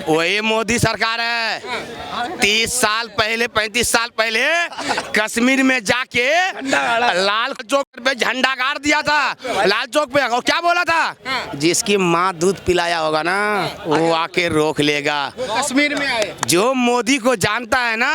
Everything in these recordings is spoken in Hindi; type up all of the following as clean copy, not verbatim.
वही मोदी सरकार है। 30 साल पहले 35 साल पहले कश्मीर में जाके लाल चौक पे झंडा गाड़ दिया था। लाल चौक पे और क्या बोला था, जिसकी माँ दूध पिलाया होगा ना वो आके रोक लेगा। कश्मीर में आए, जो मोदी को जानता है ना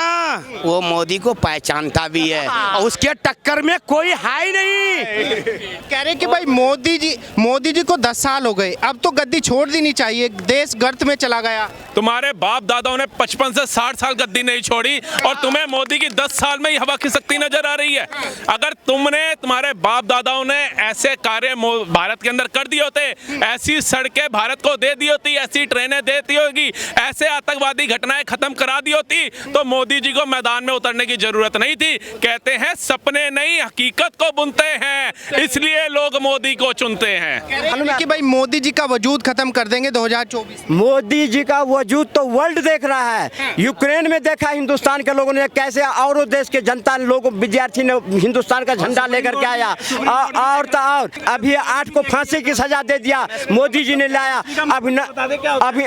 वो मोदी को पहचानता भी है और उसके टक्कर में कोई है ही नहीं। कह रहे कि भाई मोदी जी को 10 साल हो गए, अब तो गद्दी छोड़ देनी चाहिए, देश गर्त में चला गया। तुम्हारे बाप दादाओं ने 55 से 60 साल गद्दी नहीं छोड़ी और तुम्हें मोदी की 10 साल में ही हवा खिसकती नजर आ रही है। अगर तुम्हारे बाप दादाओं ने ऐसे कार्य भारत के अंदर कर दिए होते, ऐसी सड़कें भारत को दे दी होती, ऐसी ट्रेनें देती होगी, ऐसे आतंकवादी घटनाएं खत्म करा दी होती, तो मोदी जी को मैदान में उतरने की जरूरत नहीं थी। कहते हैं सपने नहीं हकीकत को बुनते हैं, इसलिए लोग मोदी को चुनते हैं। कि भाई मोदी जी का वजूद खत्म कर देंगे 2024। मोदी जी का वजूद तो वर्ल्ड देख रहा है। यूक्रेन में देखा हिंदुस्तान के लोगों ने कैसे, और देश के जनता लोग विद्यार्थी ने हिंदुस्तान का झंडा लेकर के आया। और तो और अभी 8 को फांसी की सजा दे दिया मोदी जी ने लाया।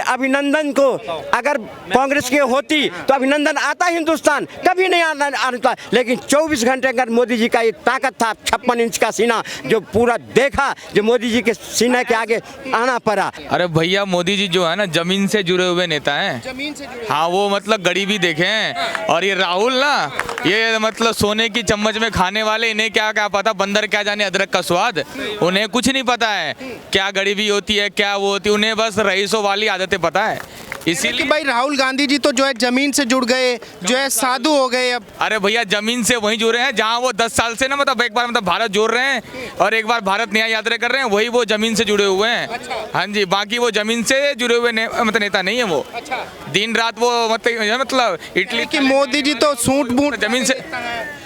अभिनंदन को अगर कांग्रेस की होती तो अभिनंदन आता हिंदुस्तान, कभी नहीं आता। लेकिन 24 घंटे अगर मोदी जी का एक ताकत था, 56 इंच का सीना जो पूरा देखा, जो मोदी जी के सीने के आगे आना पड़ा। अरे भैया मोदी जी जो है ना जमीन से जुड़े हुए नेता हैं। जमीन से जुड़े। हाँ वो मतलब गरीबी देखे हैं। और ये राहुल ना ये मतलब सोने की चम्मच में खाने वाले, इन्हें क्या क्या पता बंदर क्या जाने अदरक का स्वाद, उन्हें कुछ नहीं पता है क्या गरीबी होती है क्या वो होती है, उन्हें बस रईसों वाली आदतें पता है। इसीलिए भाई राहुल गांधी जी तो जो है जमीन से जुड़ गए, जो है साधु हो गए अब। अरे भैया जमीन से वहीं जुड़े हैं जहाँ वो 10 साल से ना मतलब एक बार मतलब भारत जोड़ रहे हैं और एक बार भारत न्याय यात्रा कर रहे हैं, वही वो जमीन से जुड़े हुए हैं। हाँ जी, बाकी वो जमीन से जुड़े हुए मतलब नेता नहीं है वो। दिन रात वो मतलब इटली कि मोदी जी तो सूट बूट जमीन से,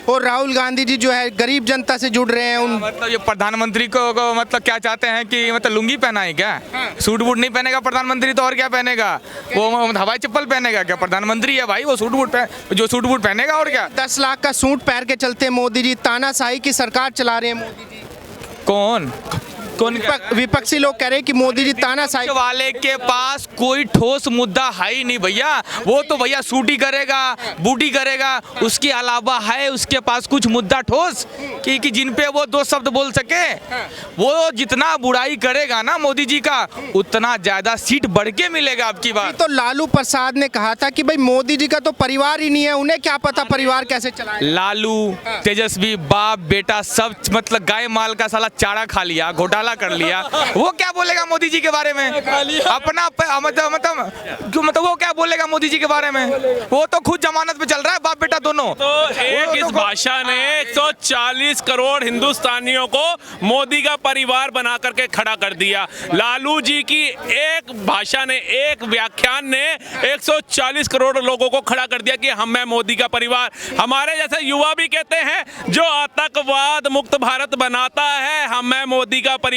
और राहुल गांधी जी जो है गरीब जनता से जुड़ रहे हैं। मतलब ये प्रधानमंत्री को मतलब क्या चाहते हैं कि मतलब लुंगी पहना है क्या? सूट बूट नहीं पहनेगा प्रधानमंत्री तो और क्या पहनेगा? वो हवाई चप्पल पहनेगा क्या? प्रधानमंत्री है भाई, वो सूट बूट जो सूट बूट पहनेगा और क्या? 10 लाख का सूट पहन के चलते मोदी जी, तानाशाही की सरकार चला रहे हैं मोदी जी। कौन विपक्षी लोग कह रहे हैं कि मोदी जी तानाशाही वाले के पास कोई ठोस मुद्दा है ही नहीं भैया। वो तो भैया सूटी करेगा बूटी करेगा, उसके अलावा है उसके पास कुछ मुद्दा ठोस कि जिन पे वो 2 शब्द बोल सके? वो जितना बुराई करेगा ना मोदी जी का उतना ज्यादा सीट बढ़ के मिलेगा आपकी बात। तो लालू प्रसाद ने कहा था कि भाई मोदी जी का तो परिवार ही नहीं है, उन्हें क्या पता परिवार कैसे चलाए। लालू तेजस्वी बाप बेटा सब मतलब गाय माल का साला चारा खा लिया, घोटाला कर लिया। वो क्या बोलेगा मोदी जी के बारे में? अपना मतलब वो क्या बोलेगा मोदी जी के बारे में? वो तो खुद जमानत पे चल रहा है बाप बेटा दोनों। तो एक इस भाषा ने 140 करोड़ हिंदुस्तानियों को मोदी का परिवार बना करके खड़ा कर दिया। लालू जी की एक भाषा ने, एक व्याख्यान ने 140 करोड़ लोगों को खड़ा कर दिया कि हम है मोदी का परिवार। हमारे जैसे युवा भी कहते हैं जो आतंकवाद मुक्त भारत बनाता है हम है मोदी का परिवार।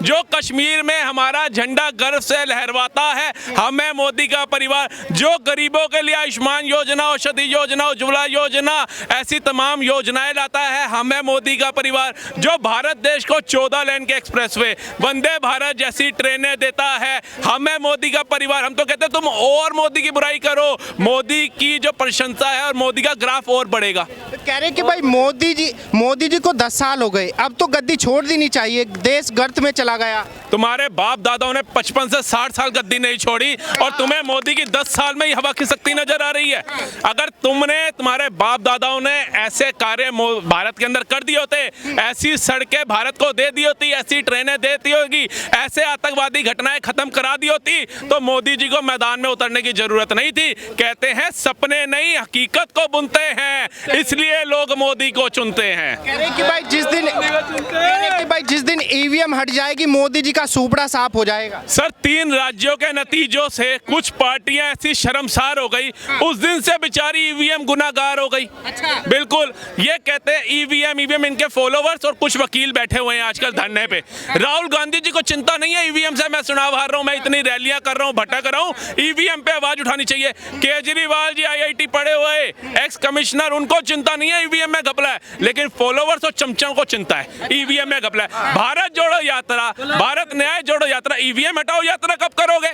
जो कश्मीर में हमारा झंडा गर्व से लहरवाता है हम है मोदी का परिवार। जो गरीबों के लिए आयुष्मान योजना, औषधि योजना, उज्ज्वला योजना, ऐसी तमाम योजनाएं लाता है हम है मोदी का परिवार। जो भारत देश को 14 लेन के एक्सप्रेसवे, वंदे भारत जैसी ट्रेनें देता है हम है मोदी का परिवार। हम तो कहते हैं तुम और मोदी की बुराई करो, मोदी की जो प्रशंसा है और मोदी का ग्राफ और बढ़ेगा। कह रहे कि भाई मोदी जी को 10 साल हो गए, अब तो गद्दी छोड़ देनी चाहिए, देश गर्त में चला गया। तुम्हारे बाप दादाओं ने 55 से 60 साल गद्दी नहीं छोड़ी और तुम्हें मोदी की 10 साल में ही हवा खिसकती नजर आ रही है। अगर तुम्हारे बाप दादाओं ने ऐसे कार्य भारत के अंदर कर दिए होते, ऐसी सड़कें भारत को दे दी होती, ऐसी ट्रेनें देती होगी, ऐसे आतंकवादी घटनाएं खत्म करा दी होती, तो मोदी जी को मैदान में उतरने की जरूरत नहीं थी। कहते हैं सपने नहीं हकीकत को बुनते हैं, इसलिए लोग मोदी को चुनते हैं। कह रहे कि भाई जिस दिन ईवीएम हट जाएगी मोदी जी का सूपड़ा साफ हो जाएगा। सर 3 राज्यों के नतीजों से कुछ पार्टियां ऐसी शर्मसार हो गई, उस दिन से बेचारी ईवीएम गुनाहगार हो गई। अच्छा। बिल्कुल, ये कहते हैं ईवीएम इनके फॉलोवर्स और कुछ वकील बैठे हुए हैं आजकल धरने पे। राहुल गांधी जी को चिंता नहीं है ईवीएम से, मैं चुनाव हार रहा हूं, मैं इतनी रैलियां कर रहा हूं, भटक रहा हूं, ईवीएम पे आवाज उठानी चाहिए। केजरीवाल जी IIT पढ़े हुए एक्स कमिश्नर, उनको चिंता नहीं है ईवीएम में घपला है, लेकिन फॉलोवर्स और चमचों को चिंता है ईवीएम में घपला है। भारत जोड़ो यात्रा, भारत न्याय जोड़ो यात्रा, ईवीएम हटाओ यात्रा कब करोगे?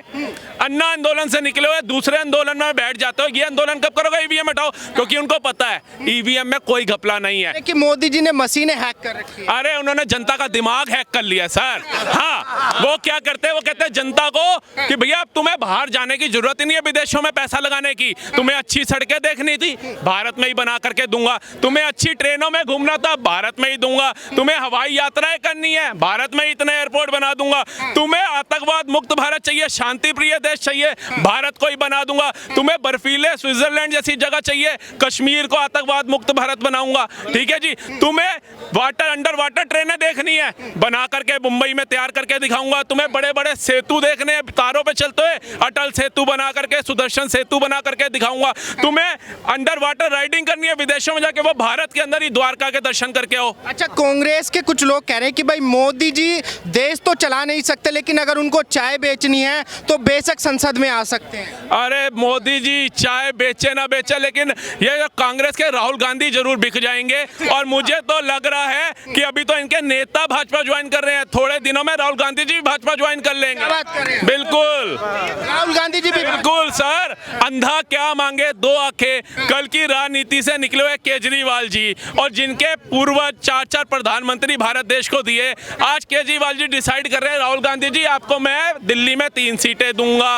अन्ना आंदोलन से निकले हुए दूसरे आंदोलन में बैठ जाते हो, ये आंदोलन कब करोगे? ईवीएम हटाओ, क्योंकि उनको पता है ईवीएम में कोई घपला नहीं है। कि मोदी जी ने मशीनें हैक कर रखी है। अरे उन्होंने जनता का दिमाग हैक कर लिया सर। हाँ, वो क्या करते हैं, वो कहते हैं जनता को कि भैया अब तुम्हें बाहर जाने की जरूरत ही नहीं है विदेशों में पैसा लगाने की, तुम्हें अच्छी सड़कें देखनी थी, भारत में ही बना करके दूंगा, तुम्हें अच्छी ट्रेनों में घूमना था, भारत में ही दूंगा, तुम्हें हवाई यात्राएं करनी है, भारत में इतने एयरपोर्ट बना दूंगा, तुम्हें आतंकवाद मुक्त भारत चाहिए, शांति प्रिय देश चाहिए, भारत को ही बना दूंगा, तुम्हें बर्फीले स्विट्जरलैंड जैसी जगह चाहिए, कश्मीर को आतंकवाद मुक्त भारत बनाऊंगा, ठीक है जी, तुम्हें वाटर अंडर वाटर ट्रेनें देखनी है, बना करके मुंबई में तैयार करके दिखाऊंगा, तुम्हें बड़े बड़े सेतु देखने हैं, तारों पे चलते हुए, अटल सेतु बना करके, सुदर्शन सेतु बना करके दिखाऊंगा, तुम्हें अंडर वाटर राइडिंग करनी है विदेशों में जाके, वो भारत के अंदर ही द्वारका के दर्शन करके आओ। अच्छा, कांग्रेस के कुछ लोग कह रहे हैं कि भाई मोदी जी देश तो चला नहीं सकते, लेकिन अगर उनको चाय बेचनी है तो बेशक संसद में आ सकते हैं। अरे मोदी जी चाय बेचे ना बेचे, लेकिन ये कांग्रेस के राहुल गांधी जरूर बिक जाएंगे, और मुझे तो लग रहा है कि अभी तो इनके नेता भाजपा ज्वाइन कर रहे हैं, थोड़े दिनों में राहुल गांधी जी भाजपा ज्वाइन कर लेंगे। क्या बात कर रहे हैं? बिल्कुल राहुल गांधी जी भी बिल्कुल सर, अंधा क्या मांगे दो आंखें, कल की राजनीति से निकले हुए केजरीवाल जी, और जिनके पूर्वज 4-4 प्रधानमंत्री भारत देश को दिए, आज केजरीवाल जी डिसाइड कर रहे हैं राहुल गांधी जी आपको मैं दिल्ली में 3 सीटें दूंगा,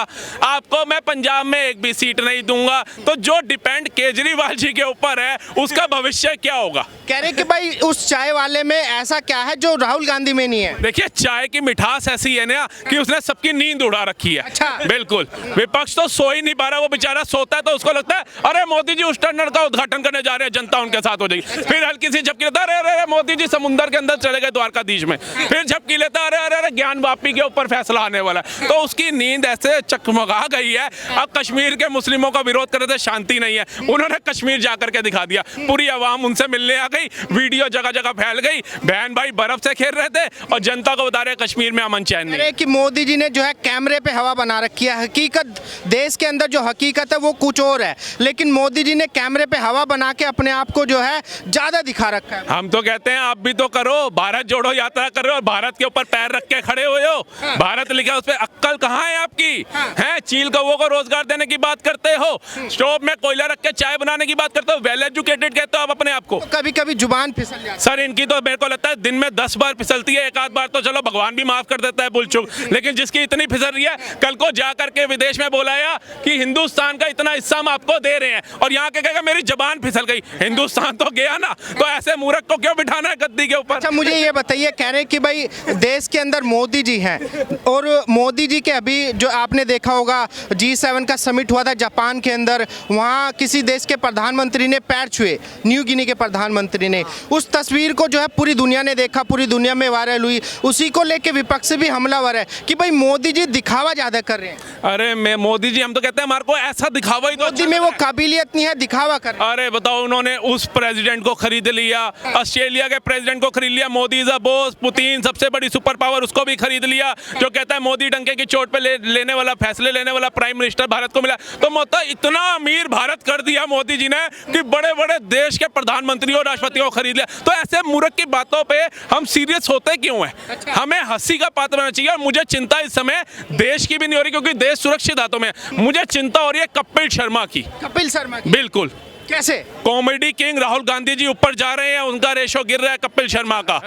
आपको मैं पंजाब में 1 भी सीट नहीं दूंगा, तो जो डिपेंड केजरीवाल जी के ऊपर है उसका भविष्य क्या होगा? कह रहे कि भाई उस चाय वाले में ऐसा क्या है जो राहुल गांधी में नहीं है? देखिए चाय की मिठास ऐसी है ना कि उसने सबकी नींद उड़ा रखी है। अच्छा। बिल्कुल, विपक्ष तो सो ही नहीं पा रहा, वो बेचारा सोता है तो उसको लगता है अरे मोदी जी उस टनल का उद्घाटन करने जा रहे हैं, जनता उनके साथ हो जाएगी, फिर हल्की सी झपकी लेता है, अरे मोदी जी समुद्र के अंदर चले गए द्वारकाधीश में, फिर झपकी लेता है, अरे ज्ञान वापी के ऊपर फैसला आने वाला है, तो उसकी नींद ऐसे चकमगा गई है। अब कश्मीर के मुस्लिमों का विरोध कर रहे थे, शांति नहीं है, उन्होंने कश्मीर जाकर के दिखा दिया, पूरी आवाम उनसे मिलने आ गई, वीडियो जगह जगह फैल गई, बहन भाई बर्फ से खेल रहे थे और जनता को बता रहे कश्मीर में अमन चैन नहीं। अरे कि मोदी जी ने जो है कैमरे पे हवा बना रखी है, हकीकत देश के अंदर जो हकीकत है वो कुछ और है, लेकिन मोदी जी ने कैमरे पे हवा बना के अपने आप को जो है ज्यादा दिखा रखा है। हम तो कहते हैं आप भी तो करो, भारत जोड़ो यात्रा कर रहे हो, भारत के ऊपर पैर रख के खड़े हुए हो, भारत लिखा उस पर अक्कल कहाँ है आपकी? हैं चील कौओं को रोजगार देने की बात करते हो, स्टोव में कोयला रख के चाय बनाने की बात करते हो, वेल एजुकेटेड कहते हो आप अपने आप को। तो कभी कभी जुबान फिसल जाती है। सर इनकी तो मेरे को लगता है दिन में 10 बार फिसलती है, एक आध बार तो चलो भगवान भी माफ कर देता है भूल चूक, लेकिन जिसकी इतनी फिसल रही है, कल को जा करके विदेश में बोलाया कि हिंदुस्तान का इतना हिस्सा हम आपको दे रहे हैं, और यहाँ के कहेगा मेरी जबान फिसल गई, हिंदुस्तान तो गया ना, तो ऐसे मूर्ख को क्यों बिठाना है गद्दी के ऊपर? अच्छा मुझे ये बताइए, कह रहे हैं कि भाई देश के अंदर मोदी जी हैं, और मोदी जी के अभी जो आपने देखा होगा G7 का समिट हुआ था जापान के अंदर, वहाँ किसी देश के प्रधानमंत्री ने पैर छुए, न्यू गिनी के प्रधानमंत्री ने, उस तस्वीर को जो है पूरी दुनिया ने देखा, पूरी दुनिया में वायरल हुई, उसी को लेके विपक्ष भी हमलावर है कि भाई मोदी जी दिखावा ज्यादा कर रहे हैं। अरे मैं मोदी जी, हम तो कहते हैं हमारे को ऐसा दिखावा ही तो मोदी में वो काबिलियत नहीं है, दिखावा कर रहे हैं। अरे बताओ, उन्होंने उस प्रेसिडेंट को खरीद लिया, ऑस्ट्रेलिया के प्रेसिडेंट को खरीद लिया, Modi is a boss, Putin सबसे बड़ी सुपर पावर, उसको भी खरीद लिया, जो कहता है मोदी डंके की चोट पे लेने वाला, फैसले लेने वाला प्राइम मिनिस्टर भारत को मिला, तो मतलब इतना अमीर भारत कर दिया मोदी जी ने कि बड़े बड़े देश के प्रधानमंत्रियों और राष्ट्रपतियों को खरीद लिया। तो ऐसे मूर्ख की बातों पे हम सीरियस होते क्यों हैं? हमें हंसी का पात्र होना चाहिए, और मुझे चिंता इस समय देश की भी नहीं हो रही क्योंकि देश सुरक्षित हाथों में, मुझे चिंता हो रही है कपिल शर्मा की। कपिल शर्मा की? बिल्कुल। कैसे? कॉमेडी किंग राहुल गांधी जी ऊपर जा रहे हैं, उनका रेशो गिर रहा है कपिल शर्मा का,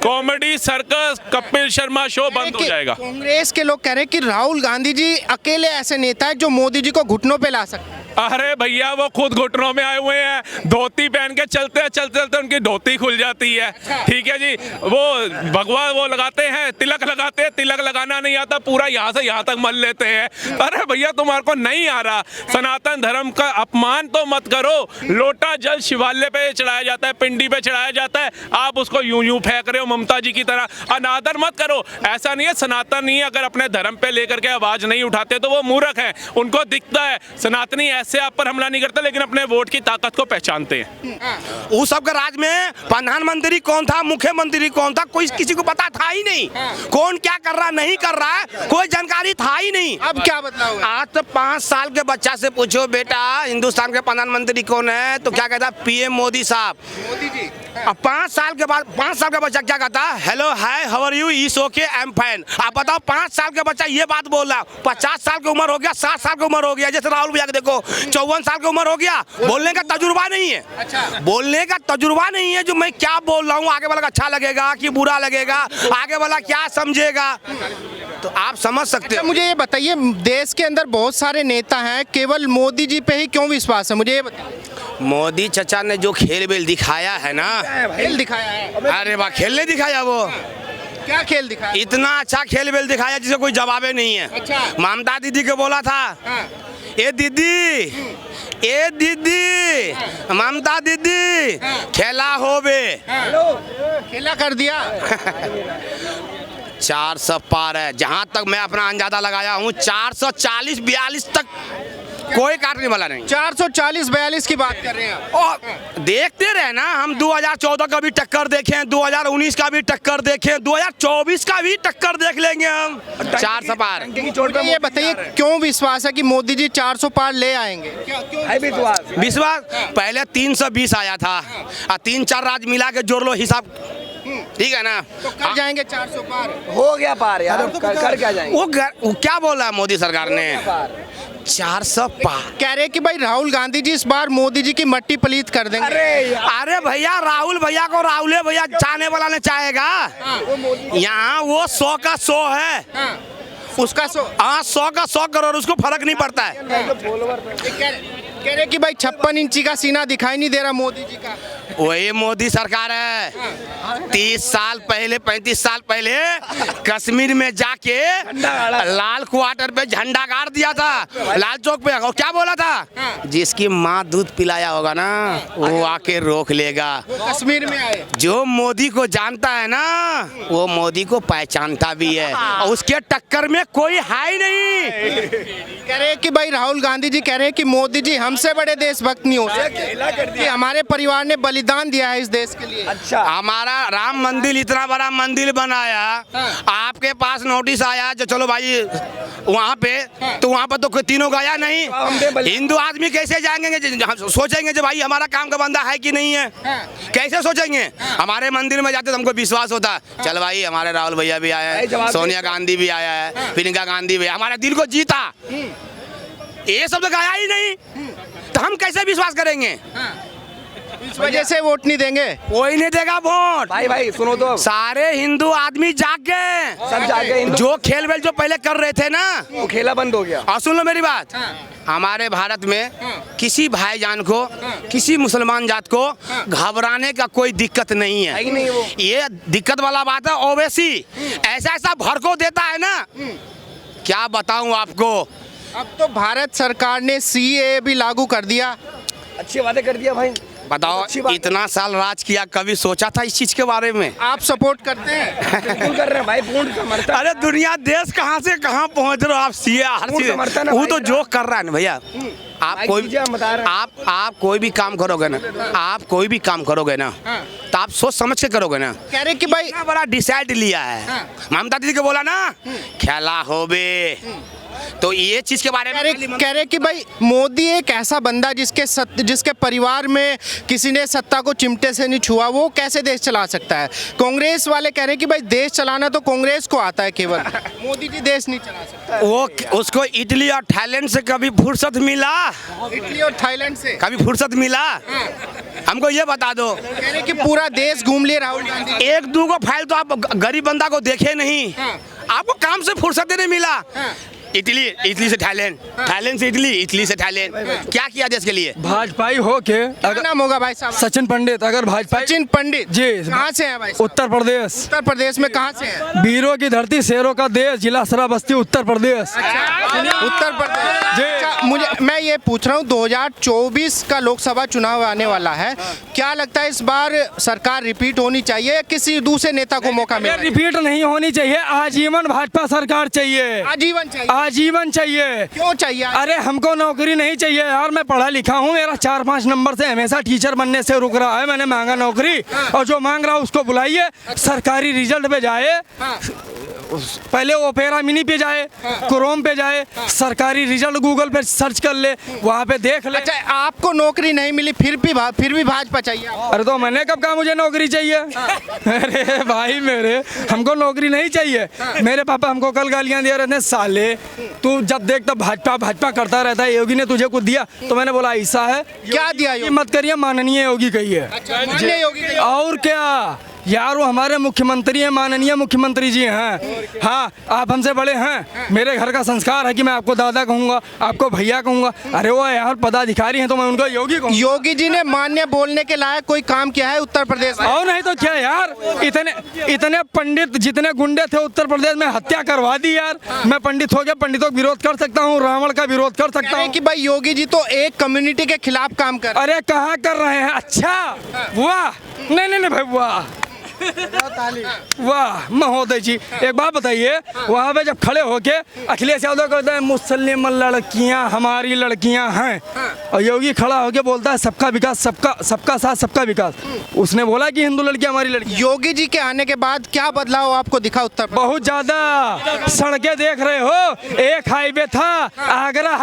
comedy circus Kapil Sharma show बंद हो जाएगा। कांग्रेस के लोग कह रहे हैं कि राहुल गांधी जी अकेले ऐसे नेता है जो मोदी जी को घुटनों पे ला सकते हैं। अरे भैया वो खुद घुटनों में आए हुए हैं, धोती पहन के चलते चलते उनकी धोती खुल जाती है, ठीक है जी, वो भगवा वो लगाते हैं, तिलक लगाते हैं, तिलक लगाना नहीं आता, पूरा यहाँ से यहाँ तक मल लेते हैं। अरे भैया तुम्हारे को नहीं आ रहा, सनातन धर्म का अपमान तो मत करो, लोटा जल शिवालय पे चढ़ाया जाता है, पिंडी पे चढ़ाया जाता है, आप उसको यूं यूं फेंक रहे हो ममता जी की तरह, अनादर मत करो। ऐसा नहीं है सनातनी अगर अपने धर्म पे लेकर के आवाज नहीं उठाते तो वो मूर्ख है, उनको दिखता है, सनातनी ऐसे आप पर हमला नहीं करते लेकिन अपने वोट की ताकत को पहचानते हैं। उस सब के राज में प्रधानमंत्री कौन था, मुख्यमंत्री कौन था, कोई किसी को पता था ही नहीं, कौन क्या कर रहा नहीं कर रहा है कोई जानकारी था ही नहीं। अब क्या बदलाव है? आज तो 5 साल के बच्चा से पूछो बेटा हिंदुस्तान के प्रधानमंत्री कौन है तो क्या कहता है? पीएम मोदी साहब। मोदी जी। अब 5 साल के बाद 5 साल का बच्चा क्या कहता है? Hello hi how are you, is okay I am fine. आप बताओ 5 साल का बच्चा ये बात बोल रहा, 50 साल की उम्र हो गया, 60 साल की उम्र हो गया, जैसे राहुल भैया को देखो 54 साल की उम्र हो गया, बोलने का तजुर्बा नहीं है। बोलने का तजुर्बा नहीं है जो मैं क्या बोल रहा हूँ, आगे वाला अच्छा लगेगा कि बुरा लगेगा, आगे वाला क्या समझेगा, तो आप समझ सकते हो। मुझे ये बताइए, देश के अंदर बहुत सारे नेता हैं, केवल मोदी जी पे ही क्यों विश्वास है? मुझे ये बताइए। मोदी चचा ने जो खेल बेल दिखाया है ना, खेल दिखाया है? अरे वाह, खेल नहीं दिखाया, वो क्या खेल दिखाया? इतना अच्छा खेल बेल दिखाया जिसका कोई जवाबे नहीं है। अच्छा। ममता दीदी को बोला था, ए दीदी, ए दीदी, ममता दीदी खेला होबे, खेला कर दिया। 400 पार है, जहां तक मैं अपना अंदाजा लगाया हूँ 440-42 तक कोई काटने वाला नहीं। 440-42 की बात कर रहे हैं आप। और देखते रहे ना, हम 2014 का भी टक्कर देखें, 2019 का भी टक्कर देखें, 2024 का भी टक्कर देख लेंगे हम। 400 पार। मुझे ये बताइए, क्यों विश्वास है कि मोदी जी 400 पार ले आएंगे? विश्वास पहले 320 आया था, और 3-4 राज्य मिला के जोड़ लो हिसाब, ठीक है ना, तो कर जाएंगे 400 पार? हो गया पार यार, कर क्या जाएंगे? वो क्या बोला है मोदी सरकार ने? 400 पार। कह रहे कि भाई राहुल गांधी जी इस बार मोदी जी की मट्टी पलीत कर देंगे। अरे भैया, राहुल भैया को राहुल भैया चाहने वाला ने चाहेगा, यहाँ वो 100 का 100 है, उसका 100 का 100 करोड़, उसको फर्क नहीं पड़ता है। कह रहे कि भाई 56 इंची का सीना दिखाई नहीं दे रहा मोदी जी का। वही मोदी सरकार है। 30 साल पहले 35 साल पहले कश्मीर में जाके लाल क्वार्टर पे झंडा गाड़ दिया था, लाल चौक पे, और क्या बोला था? जिसकी माँ दूध पिलाया होगा ना, वो आके रोक लेगा। कश्मीर में आए। जो मोदी को जानता है ना, वो मोदी को पहचानता भी है, और उसके टक्कर में कोई है ही नहीं। कह रहे कि भाई राहुल गांधी जी कह रहे हैं कि मोदी जी हमसे बड़े देशभक्त नहीं हो सकते, कि हमारे परिवार ने बलिदान दिया है इस देश के लिए। अच्छा, हमारा राम मंदिर इतना बड़ा मंदिर बनाया, आपके पास नोटिस आया जो चलो भाई वहाँ पे, तो वहाँ पर तो तीनों गया नहीं। हिंदू आदमी कैसे जाएंगे, सोचेंगे जो भाई हमारा काम का बंदा है कि नहीं है, कैसे सोचेंगे? हमारे मंदिर में जाते तो हमको विश्वास होता, चल भाई हमारे राहुल भैया भी आया है, सोनिया गांधी भी आया है, प्रियंका गांधी भी, हमारे दिल को जीता। ये सब तो गया ही नहीं, तो हम कैसे विश्वास करेंगे? इस वजह से वोट नहीं देंगे। कोई नहीं देगा वोट। भाई सुनो तो, सारे हिंदू आदमी जाग गए, सब जाके जो खेल वेल जो पहले कर रहे थे ना, वो खेला बंद हो गया। और सुन लो मेरी बात, हमारे भारत में किसी भाईजान को, किसी मुसलमान जात को घबराने का कोई दिक्कत नहीं है। नहीं वो। ये दिक्कत वाला बात है ओवैसी, ऐसा ऐसा भड़को देता है ना, क्या बताऊं आपको। अब तो भारत सरकार ने CAA भी लागू कर दिया। अच्छी बातें कर दिया भाई। बताओ, इतना साल राज किया, कभी सोचा था इस चीज के बारे में? आप सपोर्ट करते हैं? बिल्कुल कर रहे हैं भाई, पूर्ण समर्थन। अरे दुनिया देश कहाँ से कहाँ पहुँच रहे हो आप, सीए हर चीज, समर्थन है वो भाई तो मेरा। जो कर रहा है ना भैया। आप भाई कोई कीजिए, हम बता रहे हैं। आप कोई भी काम करोगे ना, आप कोई भी काम करोगे ना, तो आप सोच समझ के करोगे ना। कह रहे कि भाई इतना बड़ा डिसाइड लिया है, ममता दीदी को बोला ना खेला होबे, तो ये चीज के बारे में कह रहे कि भाई मोदी एक ऐसा बंदा जिसके परिवार में किसी ने सत्ता को चिमटे से नहीं छुआ, वो कैसे देश चला सकता है? कांग्रेस वाले कह रहे कि भाई देश चलाना तो कांग्रेस को आता है केवल, मोदी जी देश नहीं चला सकता। वो उसको इटली और थाईलैंड से कभी फुर्सत मिला? इटली और थाईलैंड से कभी फुर्सत मिला? हमको ये बता दो। कह रहे कि पूरा देश घूम लिए राहुल गांधी। एक दो को फाइल तो आप गरीब बंदा को देखे नहीं, आपको काम से फुर्सत नहीं मिला। इटली से थाईलैंड, थाईलैंड से इटली, इटली से थाईलैंड, क्या किया देश के लिए? भाजपाई हो के क्या नाम होगा भाई साहब? सचिन पंडित, अगर भाजपा सचिन पंडित जी। कहाँ से हैं भाई साहब? उत्तर प्रदेश, उत्तर प्रदेश में कहाँ से हैं? वीरों की धरती, शेरों का देश, जिला श्रावस्ती, उत्तर प्रदेश। उत्तर प्रदेश जी। मैं ये पूछ रहा हूँ, 2024 का लोकसभा चुनाव आने वाला है, क्या लगता है इस बार सरकार रिपीट होनी चाहिए या किसी दूसरे नेता को मौका मिले? रिपीट नहीं होनी चाहिए, आजीवन भाजपा सरकार चाहिए, आजीवन चाहिए। आजीवन चाहिए। क्यों चाहिए? अरे हमको नौकरी नहीं चाहिए यार, मैं पढ़ा लिखा हूँ, मेरा 4-5 नंबर से हमेशा टीचर बनने से रुक रहा है, मैंने मांगा नौकरी, और जो मांग रहा है उसको बुलाइए, सरकारी रिजल्ट पे जाए, पहले ओपेरा मिनी पे जाए, क्रोम पे जाए, सरकारी रिजल्ट गूगल पे सर्च कर ले, वहाँ पे देख ले। अच्छा, आपको नौकरी नहीं मिली फिर भी भाजपा चाहिए आपको? अरे तो मैंने कब कहा मुझे नौकरी चाहिए? अरे भाई मेरे, हमको नौकरी नहीं चाहिए। मेरे पापा हमको कल गालियां दे रहे थे, साले तू जब देख तब भाजपा भाजपा करता रहता है, योगी ने तुझे कुछ दिया? तो मैंने बोला ऐसा है, क्या दिया ये मत करिए, माननीय योगी कही है। माननीय योगी और क्या यार, वो हमारे मुख्यमंत्री हैं, माननीय मुख्यमंत्री जी हैं। हाँ, आप हमसे बड़े हैं, मेरे घर का संस्कार है कि मैं आपको दादा कहूँगा, आपको भैया कहूँगा। अरे वो यार पदाधिकारी हैं तो मैं उनको योगी कहूँगा। योगी जी ने मान्य बोलने के लायक कोई काम किया है उत्तर प्रदेश में? और नहीं तो क्या यार, इतने पंडित जितने गुंडे थे उत्तर प्रदेश में हत्या करवा दी यार। मैं पंडित हो गया, पंडितों का विरोध कर सकता हूँ, रावण का विरोध कर सकता हूँ कि भाई योगी जी तो एक कम्युनिटी के खिलाफ काम कर। अरे कहाँ कर रहे हैं? अच्छा वाह, नहीं भाई वाह वाह महोदय जी, एक बात बताइए, वहाँ पे जब खड़े होके अखिलेश यादव कहते हैं मुस्लिम लड़कियाँ हमारी लड़कियाँ हैं, और योगी खड़ा होके बोलता है सबका विकास, सबका साथ सबका विकास। उसने बोला कि हिंदू लड़कियाँ हमारी लड़कियाँ। योगी जी के आने के बाद क्या बदलाव आपको दिखा उत्तर प्रदेश? बहुत ज्यादा। सड़कें देख रहे हो, एक हाईवे था, आगरा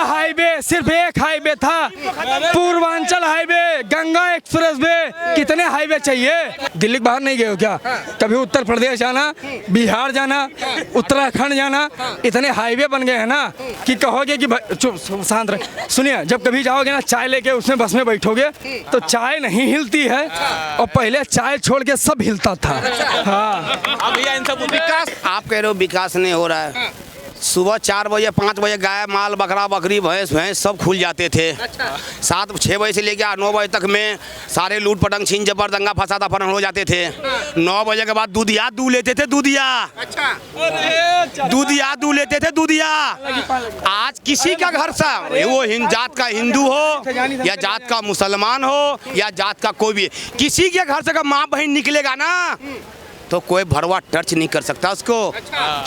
हाईवे सिर्फ एक हाईवे था, Purvanchal highway, Ganga express way, कितने हाईवे चाहिए? दिल्ली के बाहर नहीं गए हो क्या? कभी उत्तर प्रदेश जाना, बिहार जाना, उत्तराखंड जाना, इतने हाईवे बन गए हैं ना कि कहोगे कि चुप शांत रहे। सुनिए, जब कभी जाओगे ना चाय लेके उसमें बस में बैठोगे तो चाय नहीं हिलती है, और पहले चाय छोड़ के सब हिलता था। हाँ भैया, इन सब विकास आप कह रहे हो विकास नहीं हो रहा है। सुबह 4 बजे 5 बजे गाय माल बकरा बकरी भैंस सब खुल जाते थे। 7-6 बजे से लेकर 9 बजे तक में सारे लूट पटंग छीन झपट दंगा फसाद अपहरण हो जाते थे। 9 बजे के बाद दूधिया दूध लेते थे, दूधिया। आज किसी का घर सा वो जात का हिंदू हो या जात का मुसलमान हो या जात का कोई भी, किसी के घर से माँ बहन निकलेगा ना तो कोई भरवा टच नहीं कर सकता उसको।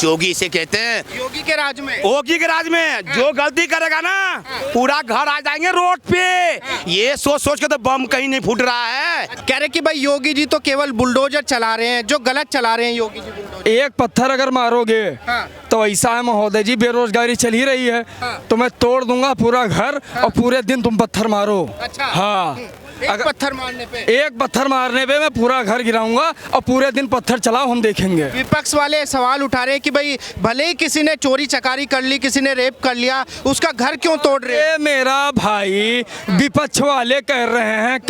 जोगी इसे कहते हैं। योगी के राज में जो गलती करेगा ना पूरा घर आ जाएंगे रोड पे। ये सोच के तो बम कहीं नहीं फूट रहा है। कह रहे कि भाई योगी जी तो केवल बुलडोजर चला रहे हैं, जो गलत चला रहे हैं योगी जी बुलडोजर। एक पत्थर अगर मारोगे तो ऐसा है महोदय जी, बेरोजगारी चल ही रही है, तो मैं तोड़ दूंगा पूरा घर और पूरे दिन तुम पत्थर मारो। हाँ, एक पत्थर मारने पे मैं पूरा घर गिराऊंगा और पूरे दिन पत्थर चलाओ, हम देखेंगे। विपक्ष वाले सवाल उठा रहे हैं कि भाई भले ही किसी ने चोरी चकारी कर ली, किसी ने रेप कर लिया, उसका घर क्यों तोड़ रहे हैं? मेरा भाई, विपक्ष वाले कह रहे हैं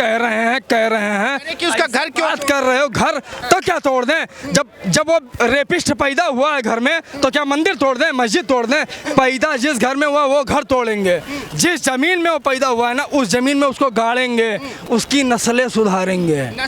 कि उसका घर क्यों बात कर रहे हो? घर तो क्या तोड़ दें? जब वो रेपिस्ट पैदा हुआ है घर में तो क्या मंदिर तोड़ दें, मस्जिद तोड़ दें? पैदा जिस घर में हुआ वो घर तोड़ेंगे, जिस जमीन में वो पैदा हुआ है ना उस जमीन में उसको गाड़ेंगे, उसकी नस्लें सुधारेंगे।